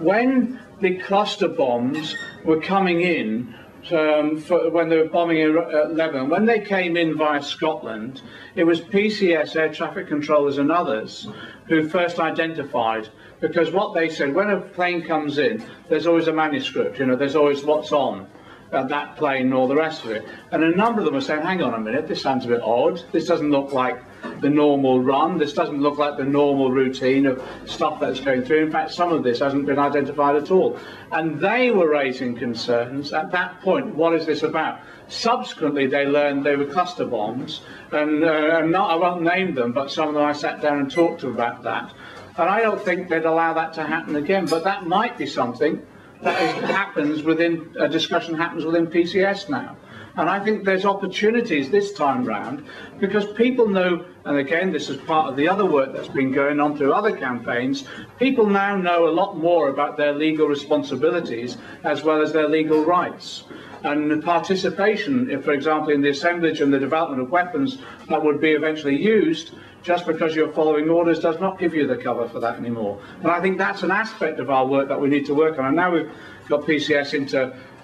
When the cluster bombs were coming in when they were bombing in Lebanon. When they came in via Scotland, it was PCS, air traffic controllers and others who first identified, because what they said, when a plane comes in, there's always a manuscript, you know, there's always what's on that plane and all the rest of it. And a number of them were saying, hang on a minute, this sounds a bit odd. This doesn't look like the normal run. This doesn't look like the normal routine of stuff that's going through. In fact, some of this hasn't been identified at all. And they were raising concerns at that point. What is this about? Subsequently, they learned they were cluster bombs. And I won't name them, but some of them I sat down and talked to about that. And I don't think they'd allow that to happen again. But that might be something that happens within, a discussion happens within PCS now. And I think there's opportunities this time round, because people know, and again, this is part of the other work that's been going on through other campaigns, people now know a lot more about their legal responsibilities as well as their legal rights. And the participation, if, for example, in the assemblage and the development of weapons that would be eventually used, just because you're following orders does not give you the cover for that anymore. And I think that's an aspect of our work that we need to work on. And now we've got PCS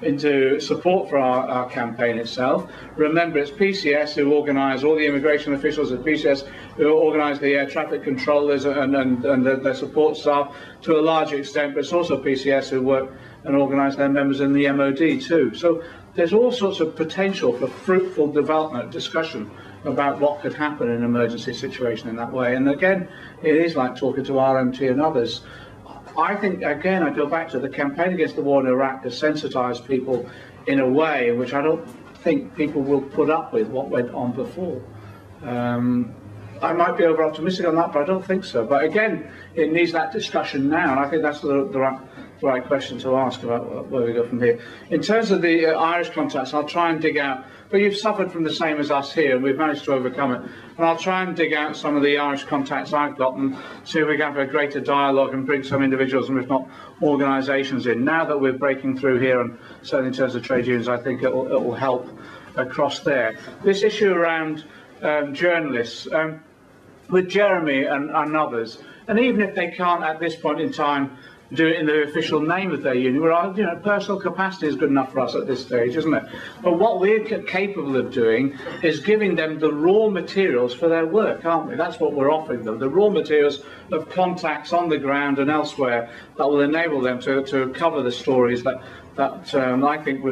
into support for our campaign itself. Remember, it's PCS who organise, all the immigration officials at PCS who organise the air traffic controllers and their support staff to a large extent, but it's also PCS who work and organise their members in the MOD too. So there's all sorts of potential for fruitful development, discussion about what could happen in an emergency situation in that way. And again, it is like talking to RMT and others. I think, again, I go back to the campaign against the war in Iraq has sensitised people in a way in which I don't think people will put up with what went on before. I might be over-optimistic on that, but I don't think so. But again, it needs that discussion now, and I think that's the right question to ask about where we go from here. In terms of the Irish contacts, I'll try and dig out, but you've suffered from the same as us here, and we've managed to overcome it. And I'll try and dig out some of the Irish contacts I've got and see if we can have a greater dialogue and bring some individuals and if not organisations in. Now that we're breaking through here, and certainly in terms of trade unions, I think it will help across there. This issue around journalists, with Jeremy and others, and even if they can't at this point in time do it in the official name of their union, personal capacity is good enough for us at this stage, isn't it? But what we're capable of doing is giving them the raw materials for their work, aren't we? That's what we're offering them, the raw materials of contacts on the ground and elsewhere that will enable them to cover the stories that I think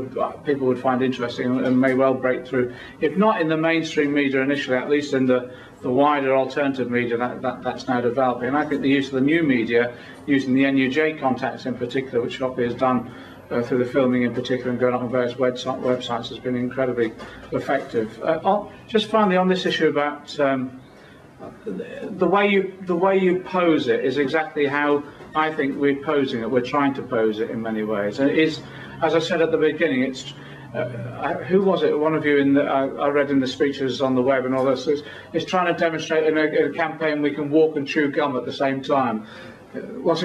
people would find interesting and may well break through, if not in the mainstream media initially, at least in the wider alternative media that's now developing. And I think the use of the new media, using the NUJ contacts in particular, which HOPI has done through the filming in particular and going on various websites, has been incredibly effective. Just finally on this issue about the way you pose it is exactly how I think we're posing it. We're trying to pose it in many ways, and it is, as I said at the beginning, it's. Who was it? One of you I read in the speeches on the web and all this. Is trying to demonstrate in a campaign we can walk and chew gum at the same time. But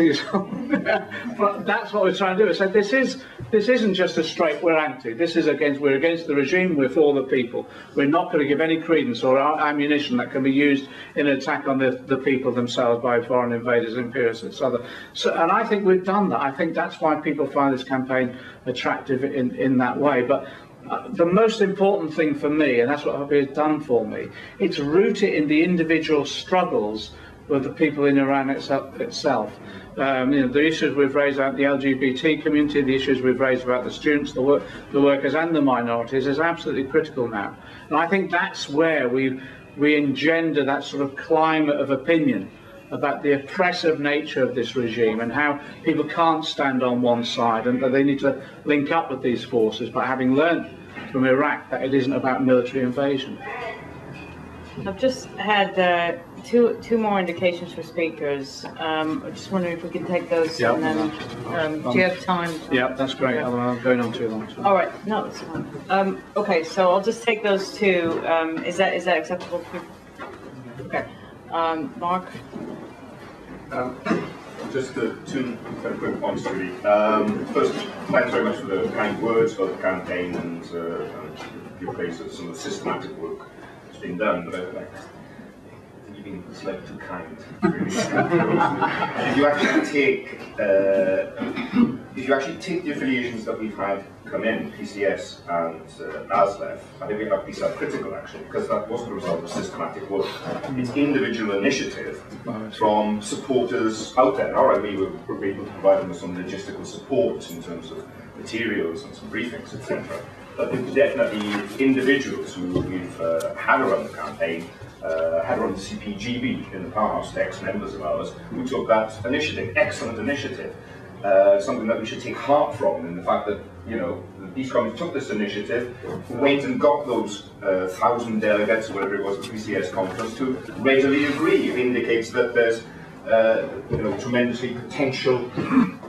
that's what we're trying to do. I said this isn't just a straight we're anti. This is we're against the regime. We're for the people. We're not going to give any credence or ammunition that can be used in an attack on the people themselves by foreign invaders, imperialists, other. And I think we've done that. I think that's why people find this campaign attractive in that way. But the most important thing for me, and that's what HOPI has done for me, it's rooted in the individual struggles of the people in Iran itself. The issues we've raised about the LGBT community, the issues we've raised about the students, the workers and the minorities is absolutely critical now. And I think that's where we engender that sort of climate of opinion about the oppressive nature of this regime and how people can't stand on one side and that they need to link up with these forces, but having learned from Iraq that it isn't about military invasion. I've just had two more indications for speakers. I'm just wondering if we can take those, and then do you have time? Yeah, that's great. Okay. I'm going on too long. All right, no, that's fine. Okay, so I'll just take those two. Is that acceptable for you? Okay. Mark? Just two very quick points, really. First, thanks very much for the kind words for the campaign and your praise of some of the systematic work that's been done. But I think you've been It's like too kind. Really. If you actually take the affiliations that we've had come in, PCS and ASLEF, I think we have to be self-critical actually, because that wasn't the result of systematic work. It's individual initiative from supporters out there. All right, we were able to provide them with some logistical support in terms of materials and some briefings, etc. But it was definitely individuals who we've had around the campaign, had around the CPGB in the past, ex-members of ours, who took that initiative, excellent initiative. Something that we should take heart from, in the fact that, you know, these companies took this initiative, went and got those 1,000 delegates, or whatever it was, at the PCS conference, to readily agree. It indicates that there's, you know, tremendously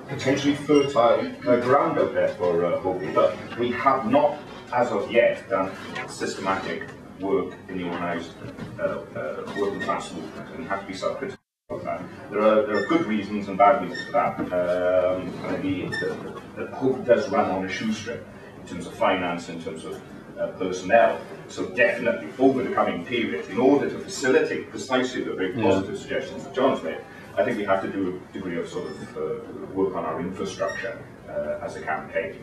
potentially fertile ground out there for HOPI, but we have not, as of yet, done systematic work in the organised working class movement, and we have to be self-critical. There are good reasons and bad reasons for that. The HOPI does run on a shoestring in terms of finance, in terms of personnel. So definitely, over the coming period, in order to facilitate precisely the very positive suggestions that John's made, I think we have to do a degree of sort of work on our infrastructure as a campaign.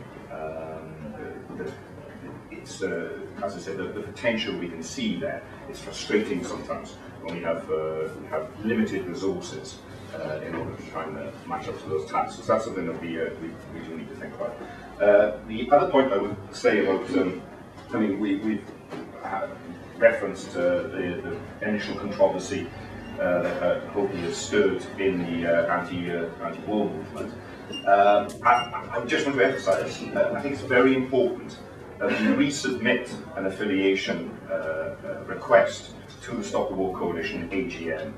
It's, as I said, the potential we can see there. It's frustrating sometimes when we have limited resources in order to try and match up to those tasks. So that's something that we do need to think about. The other point I would say about, I mean, we've referenced the initial controversy that HOPI has stirred in the anti-war movement. I just want to emphasise, I think it's very important that we resubmit an affiliation request to the Stop the War Coalition AGM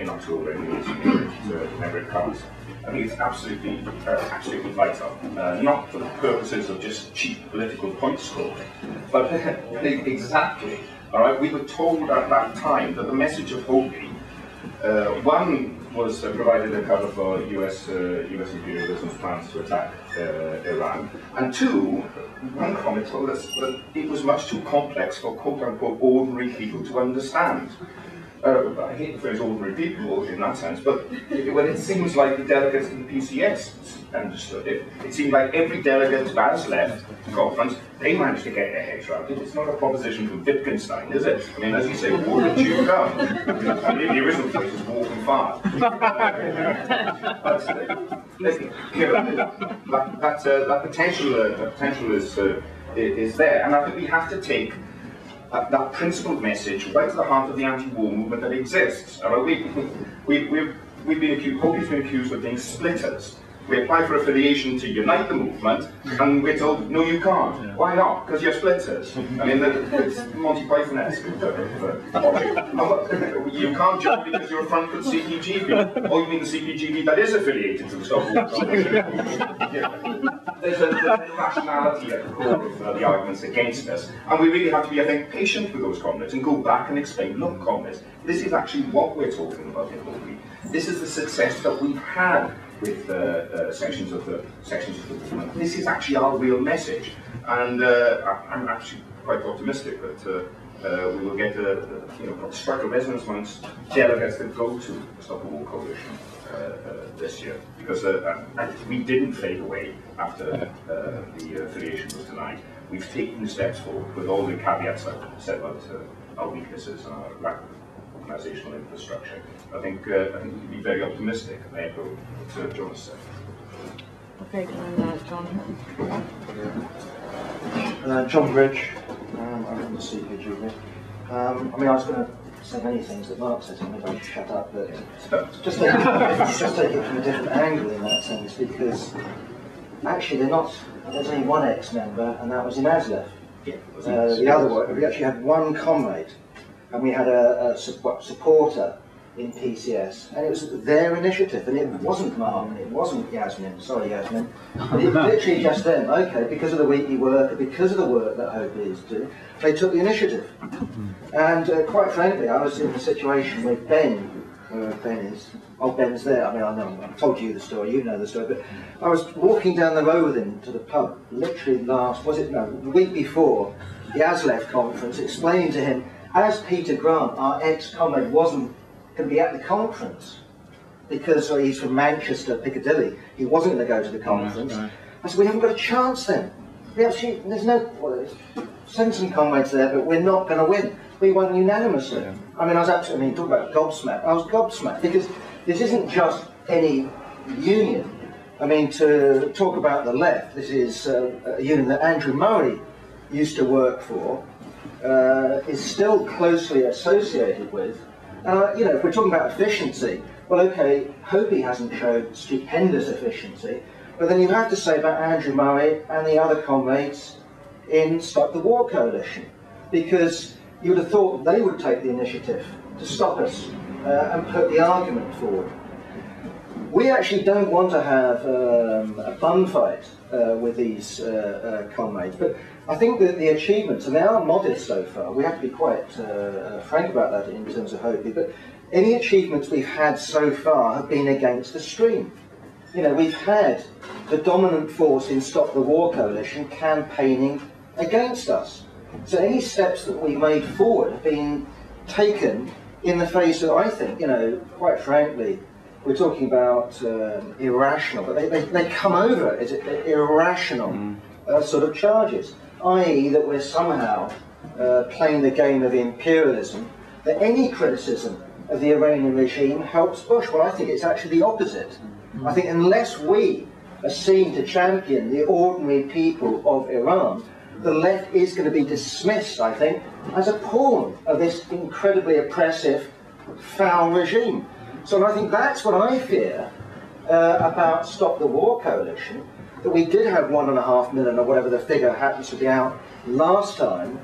in October, whenever it comes. I think it's absolutely vital, not for the purposes of just cheap political point scoring, but exactly. All right, we were told at that time that the message of HOPI, one was provided a cover for US imperialism's plans to attack Iran, and two, one comment told us that it was much too complex for quote-unquote ordinary people to understand. I hate the phrase ordinary people in that sense, but when it seems like the delegates to the PCS understood it, it seemed like every delegate to ASLEF conference, they managed to get their heads around it. It's not a proposition from Wittgenstein, is it? I mean, as you say, walk and chew gum. I mean, the original phrase is walk and fart. That potential is there, and I think we have to take that principled message right to the heart of the anti-war movement that exists. We've been accused, HOPI's been accused of being splitters. We apply for affiliation to unite the movement, and we're told, no, you can't. Yeah. Why not? Because you're splitters. I mean, it's Monty Python-esque. You can't jump because you're a front-foot CPGB. Or you mean the CPGB that is affiliated to the Stop the War Coalition? There's a rationality at the core of the arguments against us, and we really have to be, I think, patient with those comrades and go back and explain, look, comrades, this is actually what we're talking about in HOPI. This is the success that we've had with sections of the movement. This is actually our real message, and I'm actually quite optimistic that we will get strike a resonance amongst delegates that go to the Stop the War Coalition this year, because we didn't fade away after the affiliation was denied. We've taken steps forward with all the caveats I've said about our weaknesses and our lack of organisational infrastructure. I think we can be very optimistic and echo what John said. Okay, John. John Bridge, I'm from the CPGB. I mean, I was going to say many things that Mark said, so maybe I should shut up, but just take it from a different angle in that sense, because actually there's only one ex-member, and that was in ASLEF. Yeah, the other one, we actually had one comrade, and we had a supporter in PCS, and it was their initiative, and it wasn't Martin, it wasn't Yasmin, sorry Yasmin, it literally just them, okay, because of the weekly work, because of the work that HOPI is doing, they took the initiative. And quite frankly, I was in a situation with Ben, where Ben is, Ben's there, I mean, I know, I've told you the story, you know the story, but I was walking down the road with him to the pub, literally the week before the ASLEF conference, explaining to him, as Peter Grant, our ex-comrade, wasn't going to be at the conference because he's from Manchester, Piccadilly. He wasn't going to go to the conference. Right. I said, we haven't got a chance then. There's no, send some comrades there, but we're not going to win. We won unanimously. Yeah. I mean, I was absolutely, talk about gobsmacked. I was gobsmacked because this isn't just any union. I mean, to talk about the left, this is a union that Andrew Murray used to work for, is still closely associated with. You know, if we're talking about efficiency, well, okay, HOPI hasn't showed stupendous efficiency, but then you have to say about Andrew Murray and the other comrades in Stop the War Coalition, because you would have thought they would take the initiative to stop us and put the argument forward. We actually don't want to have a bun fight with these comrades, but I think that the achievements, and they are modest so far, we have to be quite frank about that in terms of HOPI, but any achievements we've had so far have been against the stream. You know, we've had the dominant force in Stop the War Coalition campaigning against us. So any steps that we made forward have been taken in the face of, I think, you know, quite frankly, we're talking about irrational, but they come over as irrational sort of charges, i.e. that we're somehow playing the game of imperialism, that any criticism of the Iranian regime helps Bush. Well, I think it's actually the opposite. I think unless we are seen to champion the ordinary people of Iran, the left is going to be dismissed, I think, as a pawn of this incredibly oppressive, foul regime. So I think that's what I fear about Stop the War Coalition, that we did have 1.5 million, or whatever the figure happens to be out last time,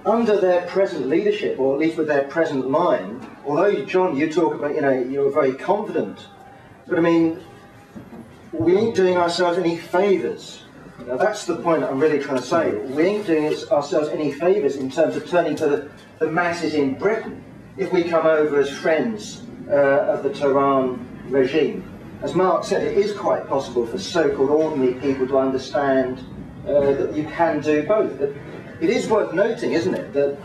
under their present leadership, or at least with their present line. Although, John, you talk about, you know, you're very confident, but I mean, we ain't doing ourselves any favours. Now, that's the point I'm really trying to say. We ain't doing ourselves any favours in terms of turning to the masses in Britain if we come over as friends of the Tehran regime. As Mark said, it is quite possible for so-called ordinary people to understand that you can do both. But it is worth noting, isn't it, that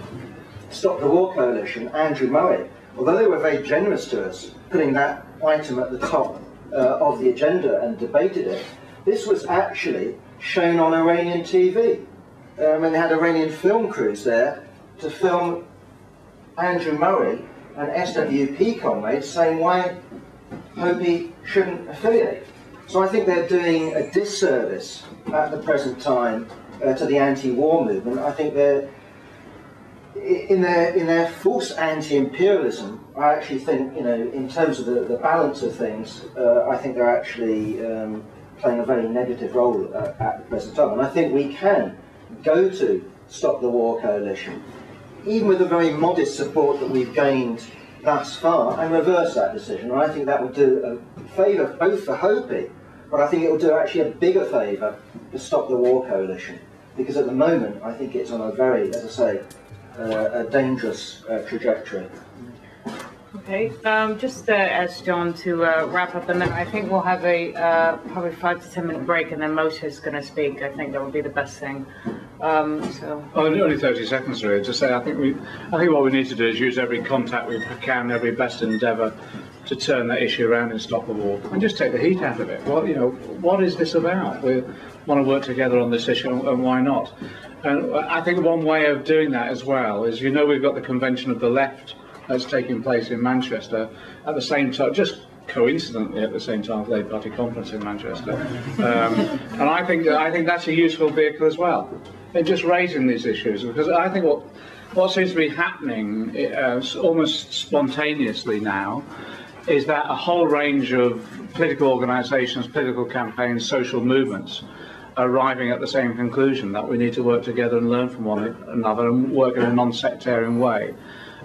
Stop the War Coalition, Andrew Murray, although they were very generous to us, putting that item at the top of the agenda and debated it, this was actually shown on Iranian TV. And they had Iranian film crews there to film Andrew Murray and SWP comrades saying why HOPI shouldn't affiliate. So I think they're doing a disservice at the present time to the anti-war movement. I think they're in their false anti-imperialism. I actually think, you know, in terms of the balance of things, I think they're actually playing a very negative role at the present time. And I think we can go to Stop the War Coalition, even with the very modest support that we've gained thus far, and reverse that decision. And I think that would do a favour both for HOPI, but I think it will do actually a bigger favour to Stop the War Coalition, because at the moment I think it's on a very, as I say, a dangerous trajectory. Okay, just as John to wrap up, and then I think we'll have a probably 5 to 10 minute break, and then Moshe's going to speak. I think that would be the best thing. Only 30 seconds really to say. I think what we need to do is use every contact we can, every best endeavour to turn that issue around and stop the war, and just take the heat out of it. What is this about? We want to work together on this issue, and why not? And I think one way of doing that as well is, we've got the Convention of the Left that's taking place in Manchester at the same time, just coincidentally at the same time as the Labour Party conference in Manchester, and I think that's a useful vehicle as well in just raising these issues, because I think what seems to be happening almost spontaneously now is that a whole range of political organisations, political campaigns, social movements are arriving at the same conclusion, that we need to work together and learn from one another and work in a non-sectarian way.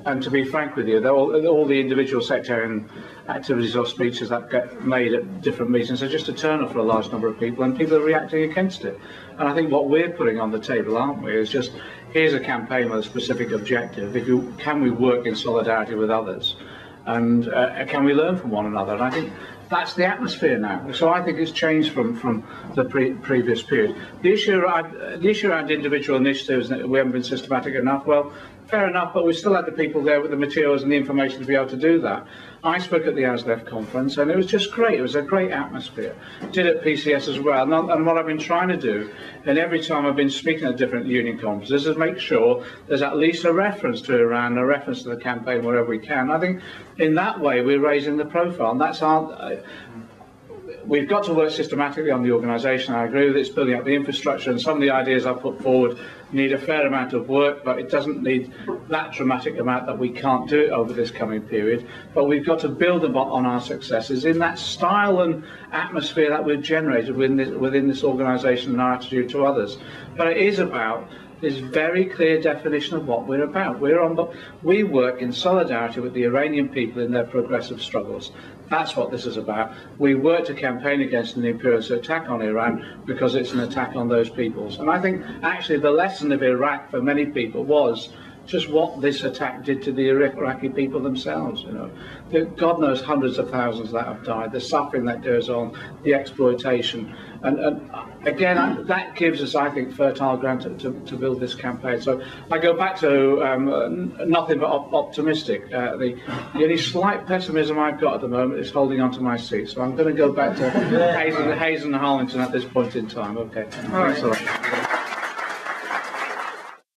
And to be frank with you, all the individual sectarian activities or speeches that get made at different meetings are just a turn-off for a large number of people, and people are reacting against it. And I think what we're putting on the table, aren't we, is just, here's a campaign with a specific objective. Can we work in solidarity with others? And can we learn from one another? And I think that's the atmosphere now. So I think it's changed from the previous period. The issue around individual initiatives, we haven't been systematic enough. Well, fair enough, but we still had the people there with the materials and the information to be able to do that. I spoke at the ASLEF conference, and it was just great. It was a great atmosphere. Did it at PCS as well. And what I've been trying to do, and every time I've been speaking at different union conferences, is make sure there's at least a reference to Iran, a reference to the campaign wherever we can. I think in that way we're raising the profile, and that's our... We've got to work systematically on the organisation. I agree with it. It's building up the infrastructure, and some of the ideas I've put forward need a fair amount of work, but it doesn't need that dramatic amount that we can't do it over this coming period. But we've got to build on our successes in that style and atmosphere that we've generated within this organisation and our attitude to others. But it is about this very clear definition of what we're about. We work in solidarity with the Iranian people in their progressive struggles. That's what this is about. We work to campaign against an imperialist attack on Iran because it's an attack on those peoples. And I think actually the lesson of Iraq for many people was just what this attack did to the Iraqi people themselves. You know, God knows hundreds of thousands that have died, the suffering that goes on, the exploitation, and again that gives us, I think, fertile ground to build this campaign. So I go back to nothing but optimistic. The only slight pessimism I've got at the moment is holding on to my seat. So I'm going to go back to Hayes and Harlington at this point in time. Okay. Thanks a lot.